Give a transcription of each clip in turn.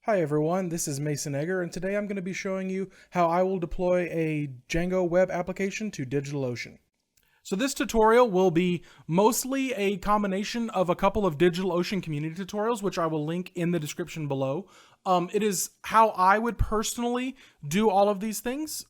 Hi everyone, this is Mason Egger, and today I'm going to be showing you how I will deploy a Django web application to DigitalOcean. So this tutorial will be mostly a combination of a couple of DigitalOcean community tutorials, which I will link in the description below. It is how I would personally do all of these things.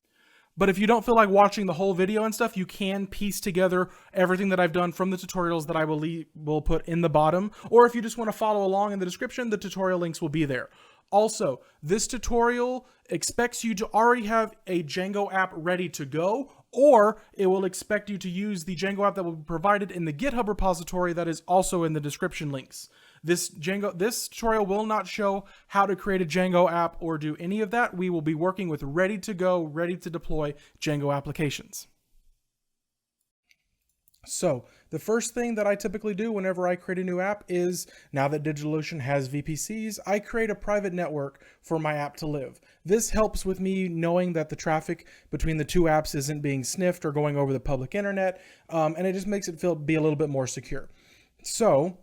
But if you don't feel like watching the whole video and stuff, you can piece together everything that I've done from the tutorials that I will put in the bottom. Or if you just want to follow along in the description, the tutorial links will be there. Also, this tutorial expects you to already have a Django app ready to go, or it will expect you to use the Django app that will be provided in the GitHub repository that is also in the description links. This tutorial will not show how to create a Django app or do any of that. We will be working with ready to go, ready to deploy Django applications. So the first thing that I typically do whenever I create a new app is, now that DigitalOcean has VPCs, I create a private network for my app to live. This helps with me knowing that the traffic between the two apps isn't being sniffed or going over the public internet, and it just makes it be a little bit more secure. So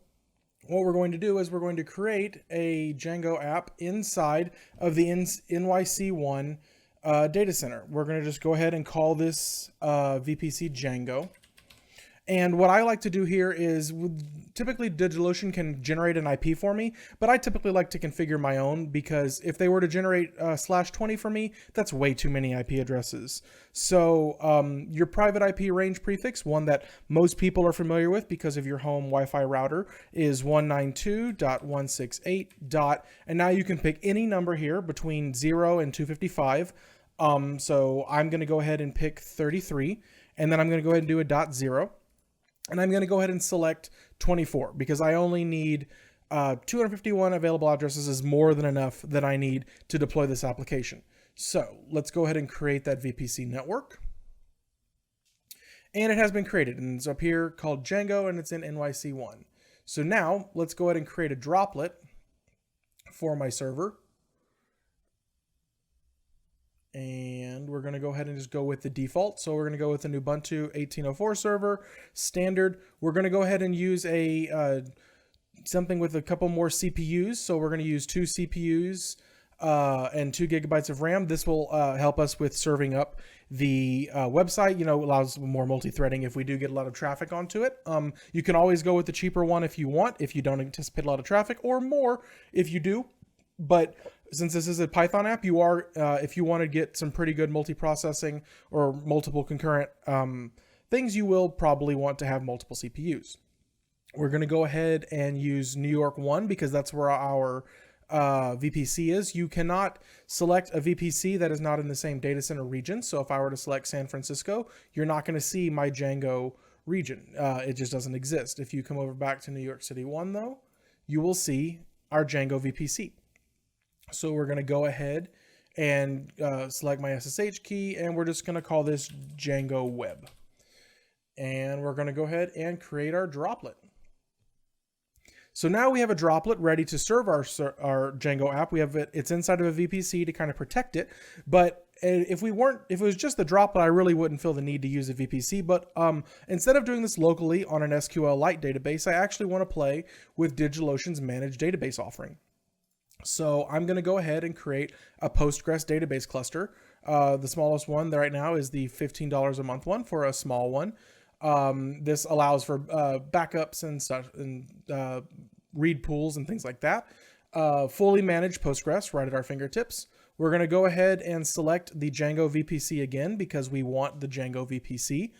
what we're going to do is we're going to create a Django app inside of the NYC1 data center. We're going to just go ahead and call this VPC Django. And what I like to do here is, typically DigitalOcean can generate an IP for me, but I typically like to configure my own, because if they were to generate /20 for me, that's way too many IP addresses. So your private IP range prefix, one that most people are familiar with because of your home Wi-Fi router, is 192.168. And now you can pick any number here between 0 and 255. So I'm going to go ahead and pick 33, and then I'm going to go ahead and do a .0. And I'm going to go ahead and select 24 because I only need 251 available addresses is more than enough that I need to deploy this application. So let's go ahead and create that VPC network. And it has been created, and it's up here called Django, and it's in NYC1. So now let's go ahead and create a droplet for my server. And we're going to go ahead and just go with the default. So we're going to go with an Ubuntu 18.04 server, standard. We're going to go ahead and use a something with a couple more CPUs. So we're going to use 2 CPUs and 2 gigabytes of RAM. This will help us with serving up the website. You know, allows more multi-threading if we do get a lot of traffic onto it. You can always go with the cheaper one if you want, if you don't anticipate a lot of traffic, or more if you do. But since this is a Python app, you are, if you want to get some pretty good multiprocessing or multiple concurrent things, you will probably want to have multiple CPUs. We're going to go ahead and use New York 1 because that's where our VPC is. You cannot select a VPC that is not in the same data center region. So if I were to select San Francisco, you're not going to see my Django region. It just doesn't exist. If you come over back to New York City 1, though, you will see our Django VPC. So we're going to go ahead and select my SSH key, and we're just going to call this Django Web. And we're going to go ahead and create our droplet. So now we have a droplet ready to serve our Django app. We have it's inside of a VPC to kind of protect it. But if it was just the droplet, I really wouldn't feel the need to use a VPC. But instead of doing this locally on an SQLite database, I actually want to play with DigitalOcean's managed database offering. So I'm going to go ahead and create a Postgres database cluster. The smallest one right now is the $15 a month one for a small one. This allows for backups and stuff, and read pools and things like that. Fully managed Postgres right at our fingertips. We're going to go ahead and select the Django VPC again because we want the Django VPC.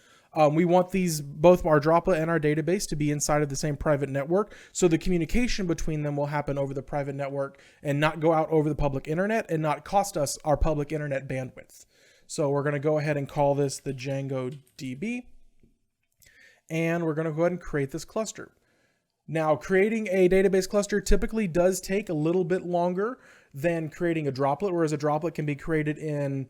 We want both our droplet and our database to be inside of the same private network, so the communication between them will happen over the private network and not go out over the public internet and not cost us our public internet bandwidth. So we're going to go ahead and call this the Django DB, and we're going to go ahead and create this cluster. Now, creating a database cluster typically does take a little bit longer than creating a droplet, whereas a droplet can be created in,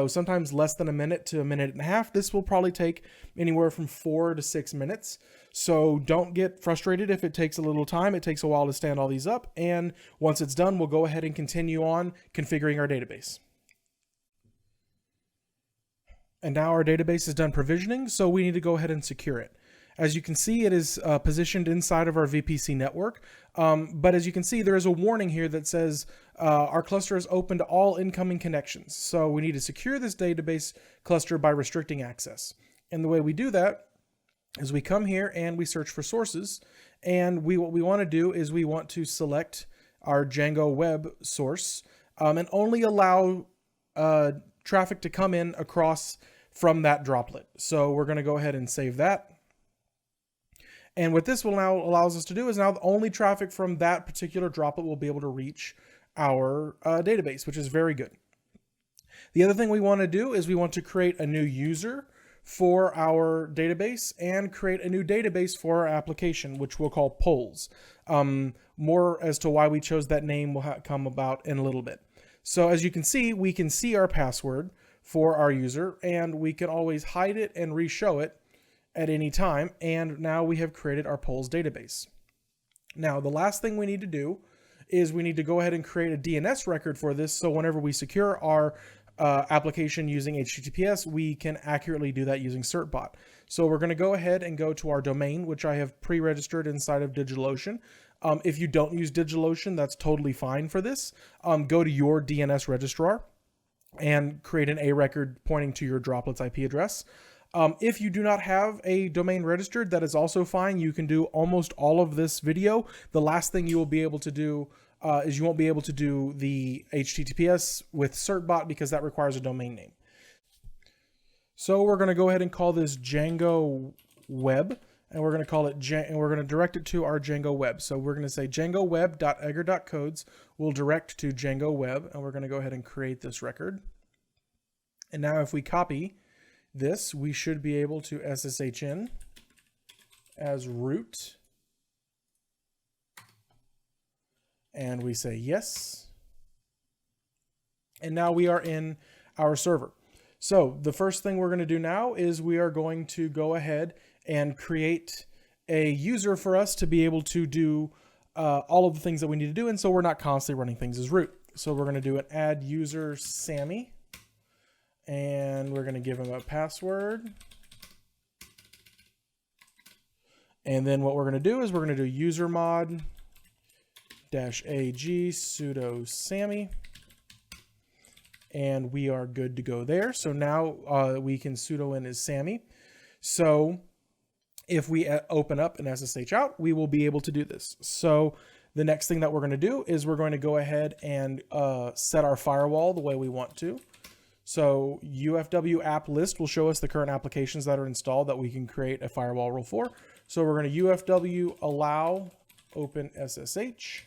sometimes less than a minute to a minute and a half. This will probably take anywhere from 4 to 6 minutes. So don't get frustrated if it takes a little time. It takes a while to stand all these up. And once it's done, we'll go ahead and continue on configuring our database. And now our database is done provisioning, so we need to go ahead and secure it. As you can see, it is positioned inside of our VPC network. But as you can see, there is a warning here that says our cluster is open to all incoming connections. So we need to secure this database cluster by restricting access. And the way we do that is we come here and we search for sources. And what we want to do is we want to select our Django web source and only allow traffic to come in across from that droplet. So we're going to go ahead and save that. And what this will now allows us to do is now the only traffic from that particular droplet will be able to reach our database, which is very good. The other thing we want to do is we want to create a new user for our database and create a new database for our application, which we'll call polls. More as to why we chose that name will come about in a little bit. So as you can see, we can see our password for our user, and we can always hide it and re-show it at any time. And now we have created our polls database. Now, the last thing we need to do is we need to go ahead and create a DNS record for this. So whenever we secure our application using HTTPS, we can accurately do that using Certbot. So we're going to go ahead and go to our domain, which I have pre-registered inside of DigitalOcean. If you don't use DigitalOcean, that's totally fine for this. Go to your DNS registrar and create an A record pointing to your droplet's IP address. If you do not have a domain registered, that is also fine. You can do almost all of this video. The last thing you will be able to do is you won't be able to do the HTTPS with Certbot because that requires a domain name. So we're going to go ahead and call this Django Web, and we're going to call it and we're going to direct it to our Django Web. So we're going to say Django Web.egger.codes will direct to Django Web, and we're going to go ahead and create this record. And now if we copy this, we should be able to SSH in as root. And we say yes. And now we are in our server. So the first thing we're going to do now is we are going to go ahead and create a user for us to be able to do all of the things that we need to do. And so we're not constantly running things as root. So we're going to do an add user Sammy. And we're going to give him a password. And then what we're going to do is we're going to do usermod -ag sudo Sammy. And we are good to go there. So now we can sudo in as Sammy. So if we open up and SSH out, we will be able to do this. So the next thing that we're going to do is we're going to go ahead and set our firewall the way we want to. So UFW app list will show us the current applications that are installed that we can create a firewall rule for. So we're going to UFW allow open SSH,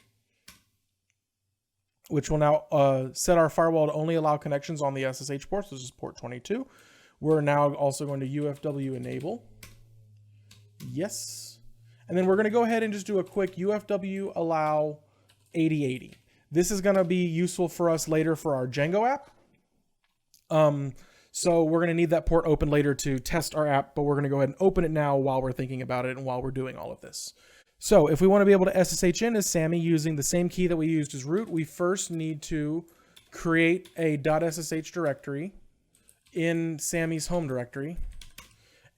which will now set our firewall to only allow connections on the SSH ports. This is port 22. We're now also going to UFW enable. Yes. And then we're going to go ahead and just do a quick UFW allow 8080. This is going to be useful for us later for our Django app. So we're going to need that port open later to test our app, but we're going to go ahead and open it now while we're thinking about it and while we're doing all of this. So if we want to be able to SSH in as Sammy using the same key that we used as root, we first need to create a .ssh directory in Sammy's home directory.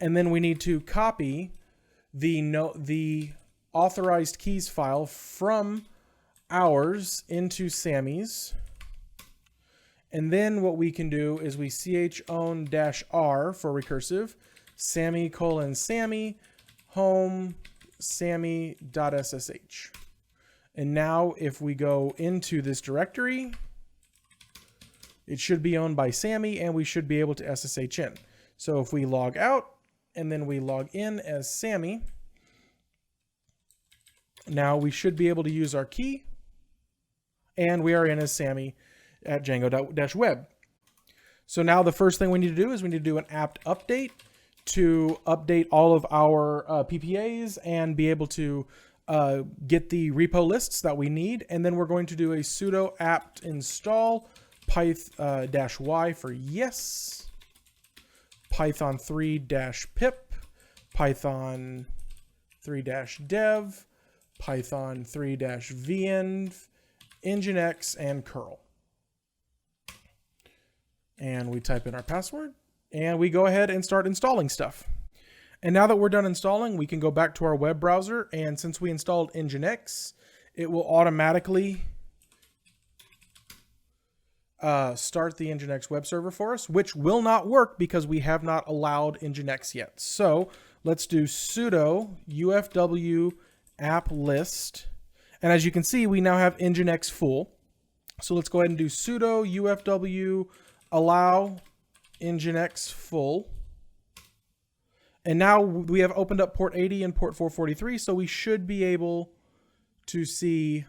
And then we need to copy the authorized keys file from ours into Sammy's. And then what we can do is we chown -r for recursive, Sammy : Sammy, home, Sammy.ssh. And now if we go into this directory, it should be owned by Sammy and we should be able to SSH in. So if we log out and then we log in as Sammy, now we should be able to use our key and we are in as Sammy at Django-web. So now the first thing we need to do is we need to do an apt update to update all of our PPAs and be able to get the repo lists that we need. And then we're going to do a sudo apt install -y for yes, python 3-pip, python 3-dev, python 3-venv, nginx, and curl. And we type in our password and we go ahead and start installing stuff. And now that we're done installing, we can go back to our web browser, and since we installed Nginx, it will automatically start the Nginx web server for us, which will not work because we have not allowed Nginx yet. So let's do sudo ufw app list. And as you can see, we now have Nginx full. So let's go ahead and do sudo ufw allow Nginx full. And now we have opened up port 80 and port 443, so we should be able to see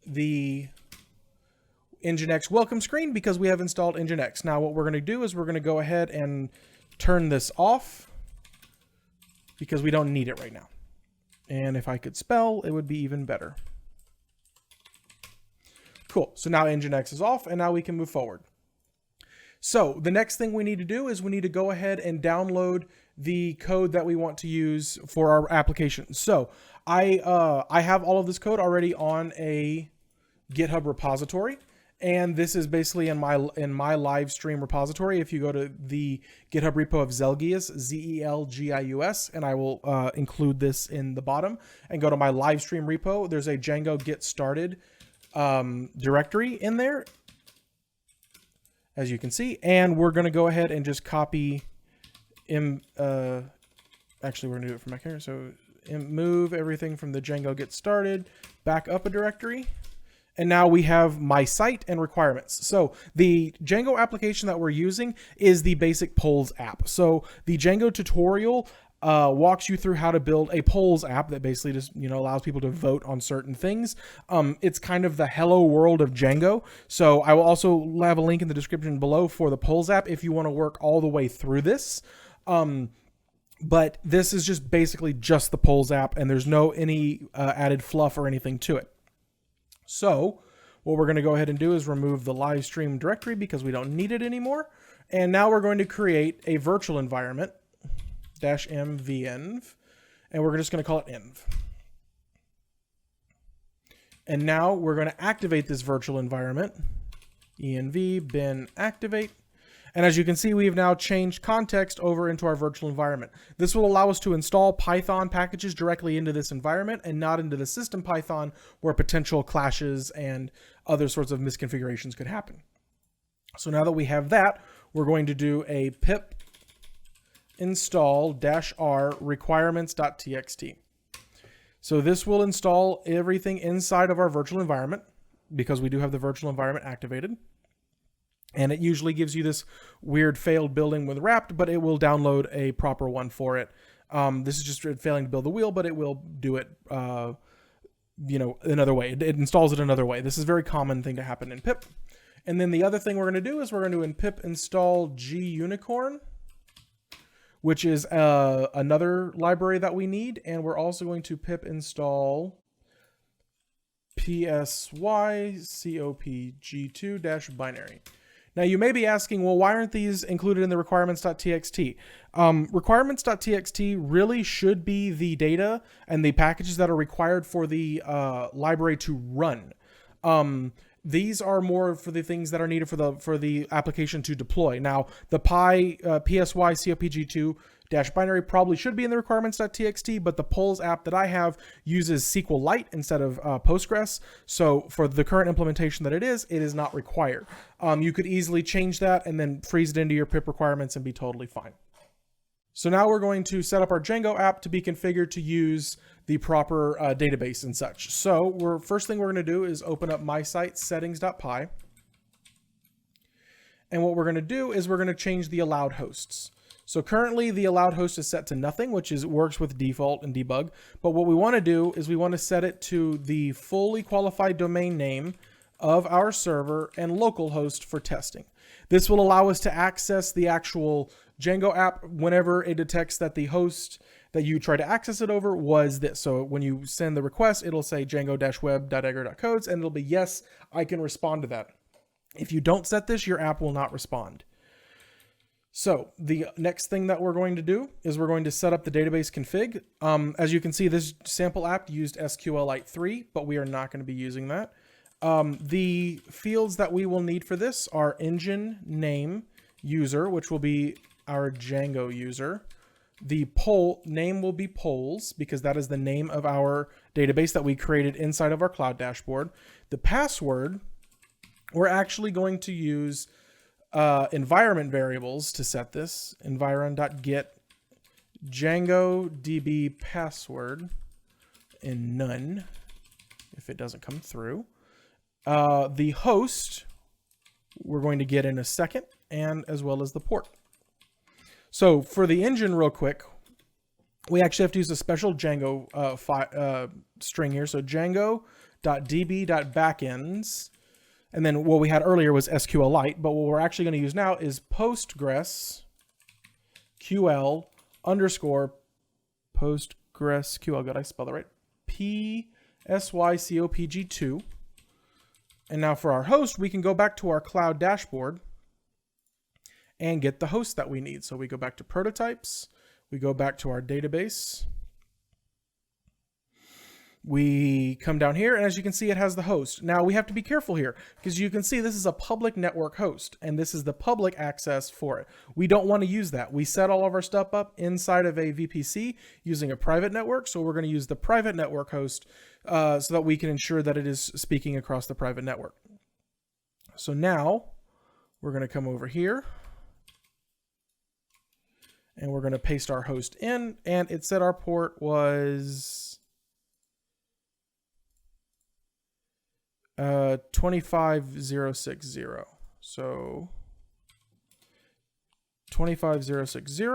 the Nginx welcome screen because we have installed Nginx. Now what we're going to do is we're going to go ahead and turn this off because we don't need it right now. And if I could spell, it would be even better. Cool. So now Nginx is off, and now we can move forward. So the next thing we need to do is we need to go ahead and download the code that we want to use for our application. So I have all of this code already on a GitHub repository, and this is basically in my live stream repository. If you go to the GitHub repo of Zelgius, Zelgius, and I will include this in the bottom, and go to my live stream repo, there's a Django get started directory in there, as you can see, and we're going to go ahead and just copy actually we're going to do it from back here. So move everything from the Django get started back up a directory. And now we have my site and requirements. So the Django application that we're using is the basic polls app. So the Django tutorial walks you through how to build a polls app that basically just, allows people to vote on certain things. It's kind of the hello world of Django. So I will also have a link in the description below for the polls app if you want to work all the way through this. But this is just basically just the polls app, and there's no any added fluff or anything to it. So what we're going to go ahead and do is remove the live stream directory because we don't need it anymore. And now we're going to create a virtual environment -mvenv, and we're just going to call it env. And now we're going to activate this virtual environment, env bin activate. And as you can see, we've now changed context over into our virtual environment. This will allow us to install Python packages directly into this environment and not into the system Python where potential clashes and other sorts of misconfigurations could happen. So now that we have that, we're going to do a pip install -r requirements.txt. So this will install everything inside of our virtual environment because we do have the virtual environment activated. And it usually gives you this weird failed building with wrapped, but it will download a proper one for it. This is just failing to build the wheel, but it will do it, another way. It installs it another way. This is a very common thing to happen in pip. And then the other thing we're going to do is we're going to in pip install gunicorn, which is another library that we need. And we're also going to pip install psycopg2-binary. Now you may be asking, well, why aren't these included in the requirements.txt? Requirements.txt really should be the data and the packages that are required for the library to run. These are more for the things that are needed for the application to deploy. Now, the psycopg2-binary probably should be in the requirements.txt, but the polls app that I have uses SQLite instead of Postgres. So for the current implementation that it is not required. You could easily change that and then freeze it into your pip requirements and be totally fine. So now we're going to set up our Django app to be configured to use the proper database and such. So first thing we're going to do is open up my site settings.py. And what we're going to do is we're going to change the allowed hosts. So currently the allowed host is set to nothing, which works with default and debug. But what we want to do is we want to set it to the fully qualified domain name of our server and localhost for testing. This will allow us to access the actual Django app whenever it detects that the host that you try to access it over was this. So when you send the request, it'll say django-web.egar.codes, and it'll be, yes, I can respond to that. If you don't set this, your app will not respond. So the next thing that we're going to do is we're going to set up the database config. As you can see, this sample app used SQLite 3, but we are not going to be using that. The fields that we will need for this are engine name user, which will be our Django user. The poll name will be polls because that is the name of our database that we created inside of our cloud dashboard. The password, we're actually going to use environment variables to set this. Environ.get Django DB password in none if it doesn't come through. The host we're going to get in a second, and as well as the port. So for the engine real quick, we actually have to use a special Django string here. So Django.db.backends. And then what we had earlier was SQLite, but what we're actually going to use now is Postgres QL underscore Postgres QL. Did I spell that right? PSYCOPG2. And now for our host, we can go back to our cloud dashboard and get the host that we need. So we go back to prototypes, we go back to our database, we come down here, and as you can see, it has the host. Now we have to be careful here because you can see this is a public network host, and this is the public access for it. We don't want to use that. We set all of our stuff up inside of a VPC using a private network, so we're going to use the private network host so that we can ensure that it is speaking across the private network. So now we're going to come over here, and we're going to paste our host in, and it said our port was 25060. So 25060,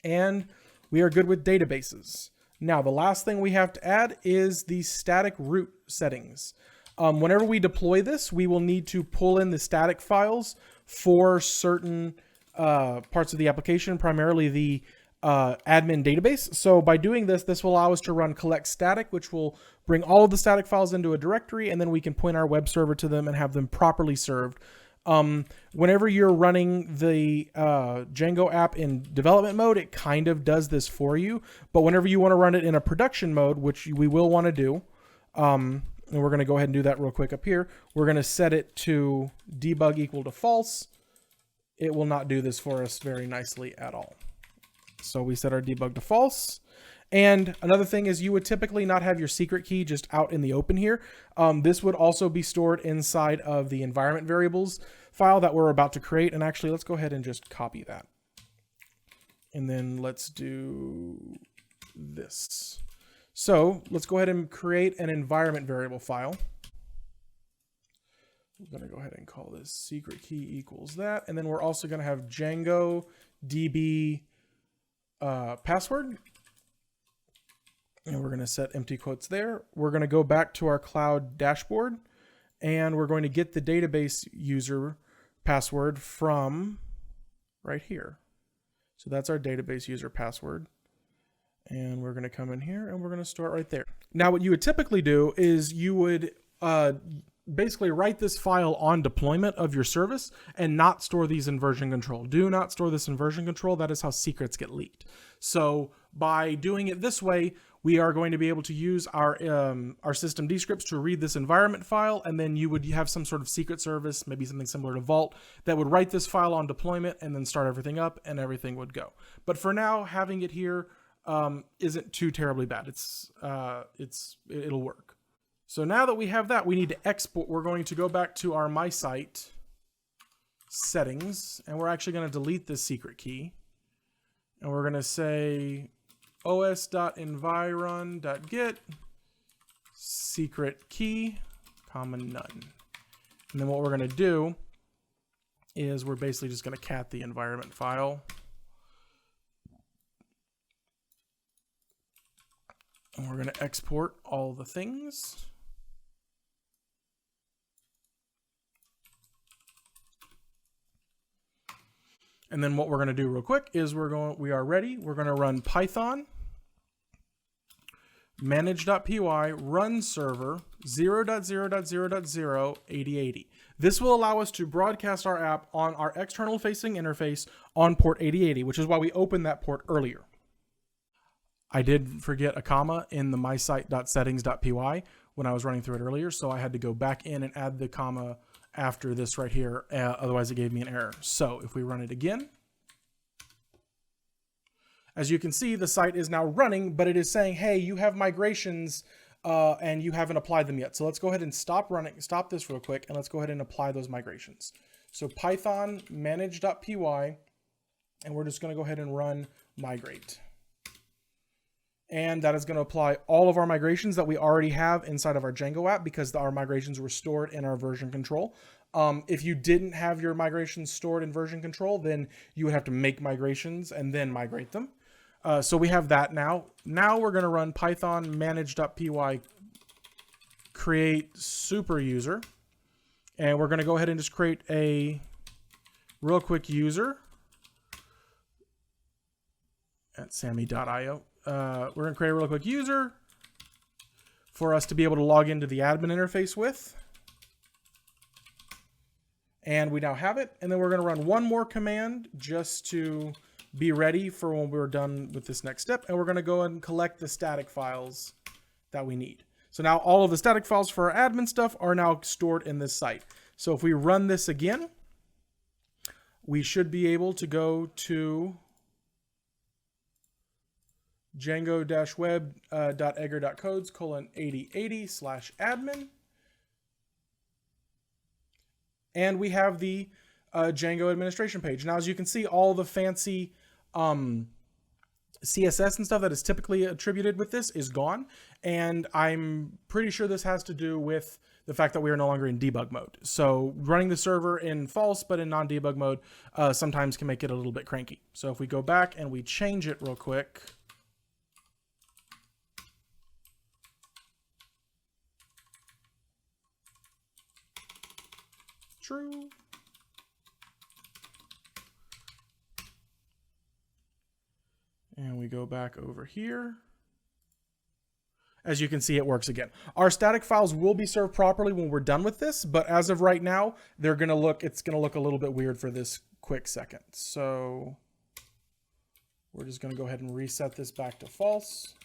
and we are good with databases. Now the last thing we have to add is the static root settings. Whenever we deploy this, we will need to pull in the static files for certain parts of the application, primarily the admin database. So by doing this, this will allow us to run collect static, which will bring all of the static files into a directory, and then we can point our web server to them and have them properly served. Whenever you're running the Django app in development mode, it kind of does this for you. But whenever you want to run it in a production mode, which we will want to do, and we're going to go ahead and do that real quick up here, we're going to set it to debug equal to false. It will not do this for us very nicely at all. So we set our debug to false. And another thing is you would typically not have your secret key just out in the open here. This would also be stored inside of the environment variables file that we're about to create. And actually, let's go ahead and just copy that. And then let's do this. So let's go ahead and create an environment variable file. I'm going to go ahead and call this secret key equals that. And then we're also going to have Django DB password. And we're going to set empty quotes there. We're going to go back to our cloud dashboard, and we're going to get the database user password from right here. So that's our database user password. And we're going to come in here and we're going to store it right there. Now, what you would typically do is you would basically write this file on deployment of your service and not store these in version control. Do not store this in version control. That is how secrets get leaked. So by doing it this way, we are going to be able to use our systemd scripts to read this environment file, and then you would have some sort of secret service, maybe something similar to Vault, that would write this file on deployment and then start everything up, and everything would go. But for now, having it here isn't too terribly bad. It'll work. So now that we have that, we need to export. We're going to go back to our My Site settings, and we're actually going to delete this secret key. And we're going to say os.environ.get secret key, none. And then what we're going to do is we're basically just going to cat the environment file. And we're going to export all the things. And then what we're going to do real quick is we are ready. We're going to run Python manage.py run server 0.0.0.0 8080. This will allow us to broadcast our app on our external facing interface on port 8080, which is why we opened that port earlier. I did forget a comma in the mysite.settings.py when I was running through it earlier, so I had to go back in and add the comma after this right here. Otherwise, it gave me an error. So if we run it again, As you can see, the site is now running, but it is saying, hey, you have migrations and you haven't applied them yet. So let's go ahead and stop this real quick, and let's go ahead and apply those migrations. So Python manage.py, and we're just going to go ahead and run migrate. And that is going to apply all of our migrations that we already have inside of our Django app, because our migrations were stored in our version control. If you didn't have your migrations stored in version control, then you would have to make migrations and then migrate them. So we have that now. Now we're going to run Python manage.py create super user. And we're going to go ahead and just create a real quick user at sammy.io. We're going to create a real quick user for us to be able to log into the admin interface with. And we now have it. And then we're going to run one more command just to be ready for when we're done with this next step. And we're going to go and collect the static files that we need. So now all of the static files for our admin stuff are now stored in this site. So if we run this again, we should be able to go to django-web.egger.codes:8080/admin. And we have the Django administration page. Now, as you can see, all the fancy CSS and stuff that is typically attributed with this is gone. And I'm pretty sure this has to do with the fact that we are no longer in debug mode. So running the server in false but in non-debug mode sometimes can make it a little bit cranky. So if we go back and we change it real quick, true. And we go back over here. As you can see, it works again. Our static files will be served properly when we're done with this, but as of right now, it's gonna look a little bit weird for this quick second. So we're just gonna go ahead and reset this back to false.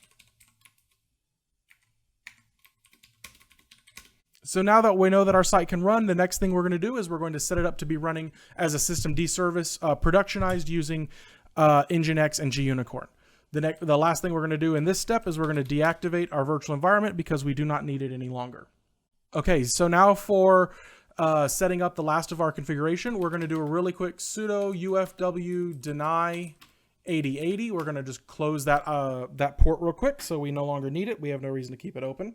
So now that we know that our site can run, the next thing we're going to do is we're going to set it up to be running as a systemd service, productionized using Nginx and Unicorn. The last thing we're going to do in this step is we're going to deactivate our virtual environment because we do not need it any longer. Okay, so now for setting up the last of our configuration, we're going to do a really quick sudo ufw deny 8080. We're going to just close that port real quick so we no longer need it. We have no reason to keep it open.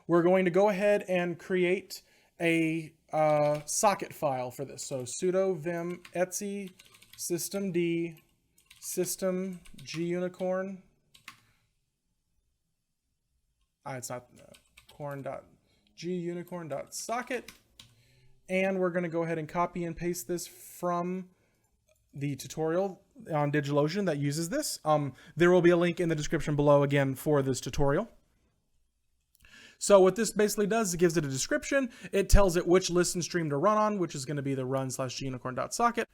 We're going to go ahead and create a socket file for this. So sudo vim etc systemd system gunicorn. It's not corn.gunicorn.socket. And we're going to go ahead and copy and paste this from the tutorial on DigitalOcean that uses this. There will be a link in the description below again for this tutorial. So what this basically does is it gives it a description. It tells it which listen stream to run on, which is going to be the run/gunicorn.socket.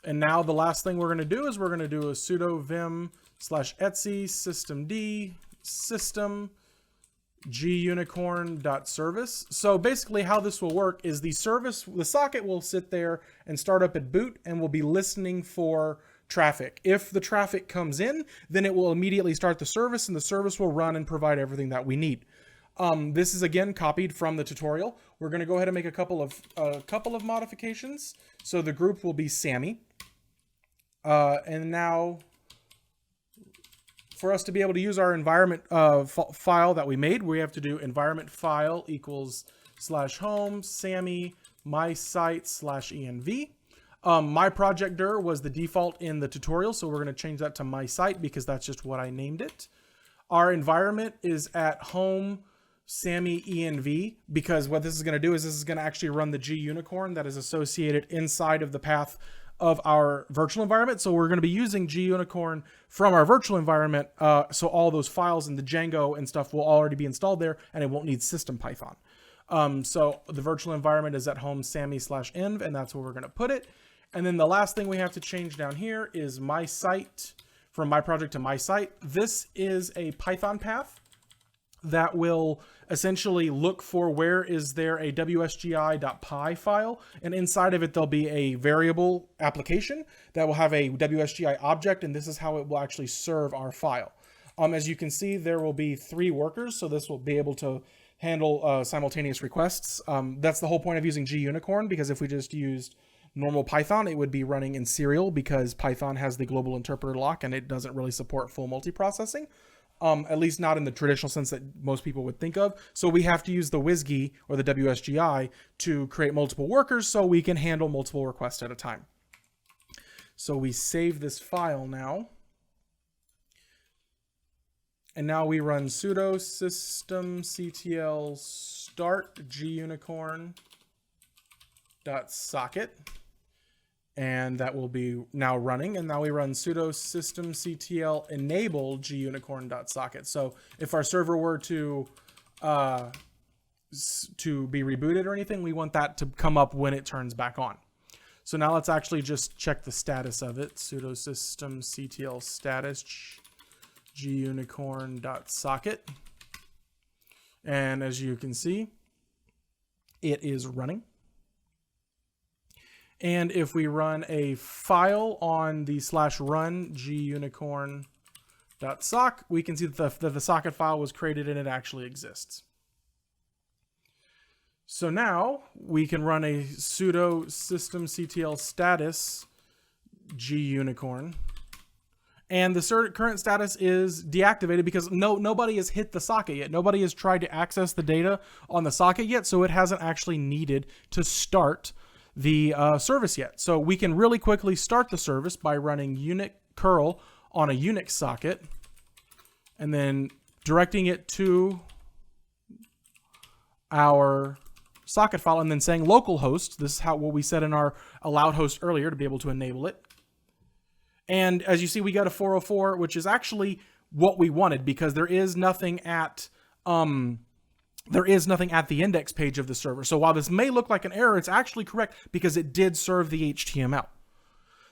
And now the last thing we're going to do is we're going to do a sudo vim /etc systemd system gunicorn.service. So basically how this will work is the socket will sit there and start up at boot and will be listening for traffic. If the traffic comes in, then it will immediately start the service, and the service will run and provide everything that we need. This is again copied from the tutorial. We're going to go ahead and make a couple of modifications. So the group will be Sammy. And now for us to be able to use our environment file that we made, we have to do environment file equals /home Sammy my site /env. My project dir was the default in the tutorial, so we're going to change that to my site because that's just what I named it. Our environment is at home Sammy env, because what this is going to do is this is going to actually run the gunicorn that is associated inside of the path of our virtual environment. So we're going to be using gunicorn from our virtual environment. So all those files in the Django and stuff will already be installed there, and it won't need system Python. So the virtual environment is at home Sammy /env, and that's where we're going to put it. And then the last thing we have to change down here is my site, from my project to my site. This is a Python path. that will essentially look for where is there a wsgi.py file, and inside of it there'll be a variable application that will have a wsgi object, and this is how it will actually serve our file. As you can see, there will be 3 workers, so this will be able to handle simultaneous requests. That's the whole point of using gunicorn, because if we just used normal Python, it would be running in serial, because Python has the global interpreter lock and it doesn't really support full multiprocessing. At least not in the traditional sense that most people would think of. So we have to use the WSGI or the WSGI to create multiple workers so we can handle multiple requests at a time. So we save this file now. And now we run sudo systemctl start gunicorn.socket. And that will be now running. And now we run sudo systemctl enable gunicorn.socket. So if our server were to be rebooted or anything, we want that to come up when it turns back on. So now let's actually just check the status of it. Sudo systemctl status gunicorn.socket. And as you can see, it is running. And if we run a file on the /run gunicorn.sock, we can see that the socket file was created and it actually exists. So now we can run a sudo systemctl status gunicorn. And the current status is deactivated because nobody has hit the socket yet. Nobody has tried to access the data on the socket yet, so it hasn't actually needed to start the service yet. So we can really quickly start the service by running unix curl on a Unix socket and then directing it to our socket file and then saying localhost. This is what we said in our allowed host earlier to be able to enable it. And as you see, we got a 404, which is actually what we wanted because there is nothing at the index page of the server. So while this may look like an error, it's actually correct because it did serve the HTML.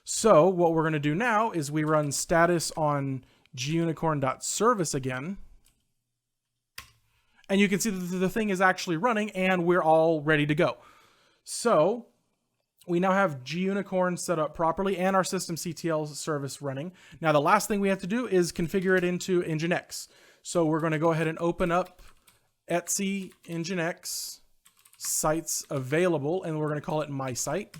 So what we're going to do now is we run status on gunicorn.service again. And you can see that the thing is actually running and we're all ready to go. So we now have gunicorn set up properly and our systemctl service running. Now the last thing we have to do is configure it into Nginx. So we're going to go ahead and open up etc Nginx sites available, and we're going to call it my site.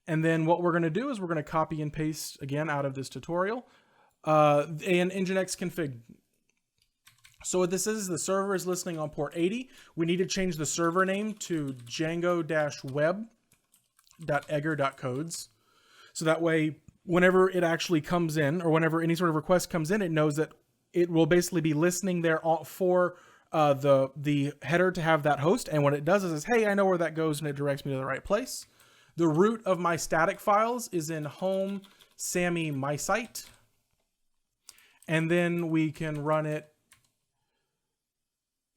And then what we're going to do is we're going to copy and paste again out of this tutorial and Nginx config. So what this is, the server is listening on port 80. We need to change the server name to django-web.egger.codes. So that way, whenever it actually comes in, or whenever any sort of request comes in, it knows that it will basically be listening there for the header to have that host. And what it does is, hey, I know where that goes, and it directs me to the right place. The root of my static files is in home Sammy my site. And then we can run it.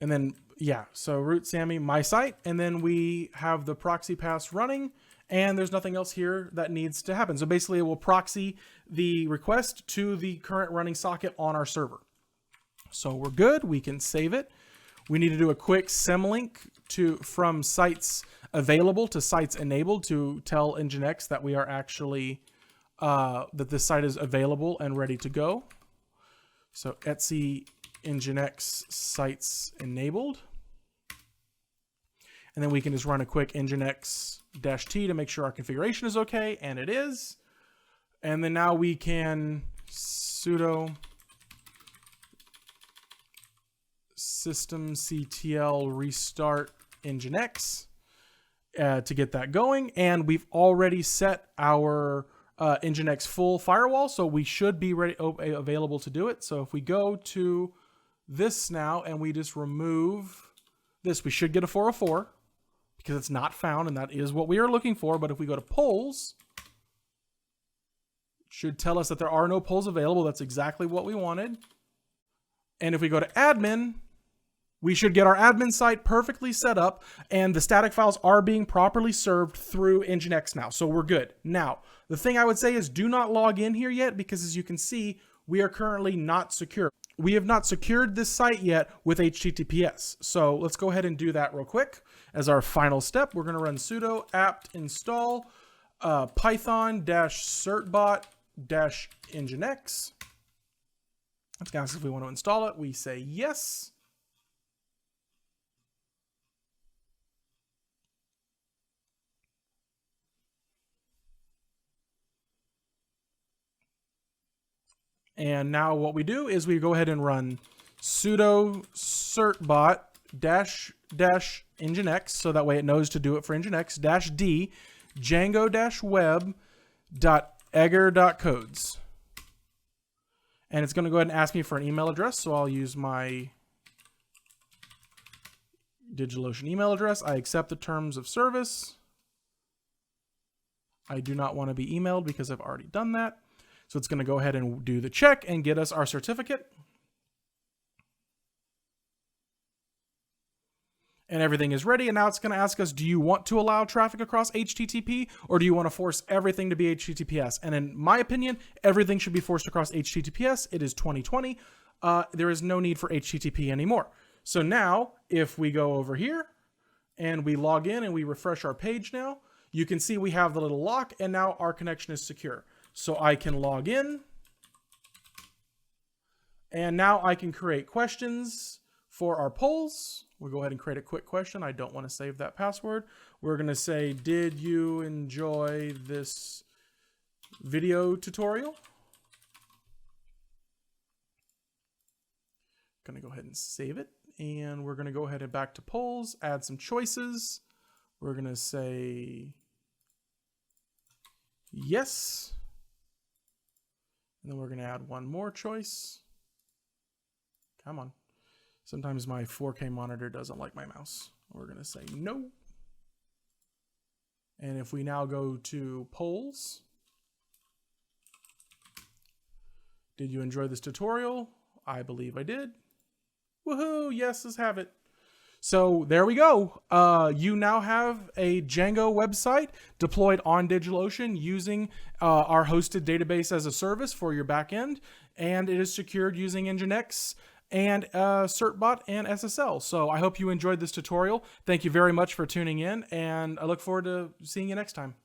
And then, yeah, so root Sammy my site. And then we have the proxy pass running. And there's nothing else here that needs to happen. So basically, it will proxy the request to the current running socket on our server. So we're good. We can save it. We need to do a quick symlink from sites available to sites enabled to tell Nginx that we are actually that this site is available and ready to go. So etc Nginx sites enabled. And then we can just run a quick Nginx-T to make sure our configuration is okay, and it is. And then now we can sudo systemctl restart Nginx to get that going. And we've already set our Nginx full firewall, so we should be ready, available to do it. So if we go to this now and we just remove this, we should get a 404 because it's not found, and that is what we are looking for. But if we go to polls, it should tell us that there are no polls available. That's exactly what we wanted. And if we go to admin, we should get our admin site perfectly set up, and the static files are being properly served through Nginx now. So we're good. Now, the thing I would say is do not log in here yet, because as you can see, we are currently not secure. we have not secured this site yet with HTTPS. So let's go ahead and do that real quick. As our final step, we're going to run sudo apt install python-certbot-nginx. Let's ask if we want to install it. We say yes. And now what we do is we go ahead and run sudo certbot -nginx, so that way it knows to do it for nginx, -d django-web.egger.codes. And it's going to go ahead and ask me for an email address, so I'll use my DigitalOcean email address. I accept the terms of service. I do not want to be emailed because I've already done that. So it's going to go ahead and do the check and get us our certificate. And everything is ready. And now it's going to ask us, do you want to allow traffic across HTTP, or do you want to force everything to be HTTPS? And in my opinion, everything should be forced across HTTPS. It is 2020. There is no need for HTTP anymore. So now if we go over here and we log in and we refresh our page now, you can see we have the little lock, and now our connection is secure. So I can log in, and now I can create questions for our polls. We'll go ahead and create a quick question. I don't want to save that password. We're going to say, did you enjoy this video tutorial? Going to go ahead and save it. And we're going to go ahead and back to polls, add some choices. We're going to say yes. And then we're going to add one more choice. Come on. Sometimes my 4K monitor doesn't like my mouse. We're going to say no. And if we now go to polls, did you enjoy this tutorial? I believe I did. Woohoo! Yes, let's have it. So there we go. You now have a Django website deployed on DigitalOcean using our hosted database as a service for your backend, and it is secured using Nginx and Certbot and SSL. So I hope you enjoyed this tutorial. Thank you very much for tuning in, and I look forward to seeing you next time.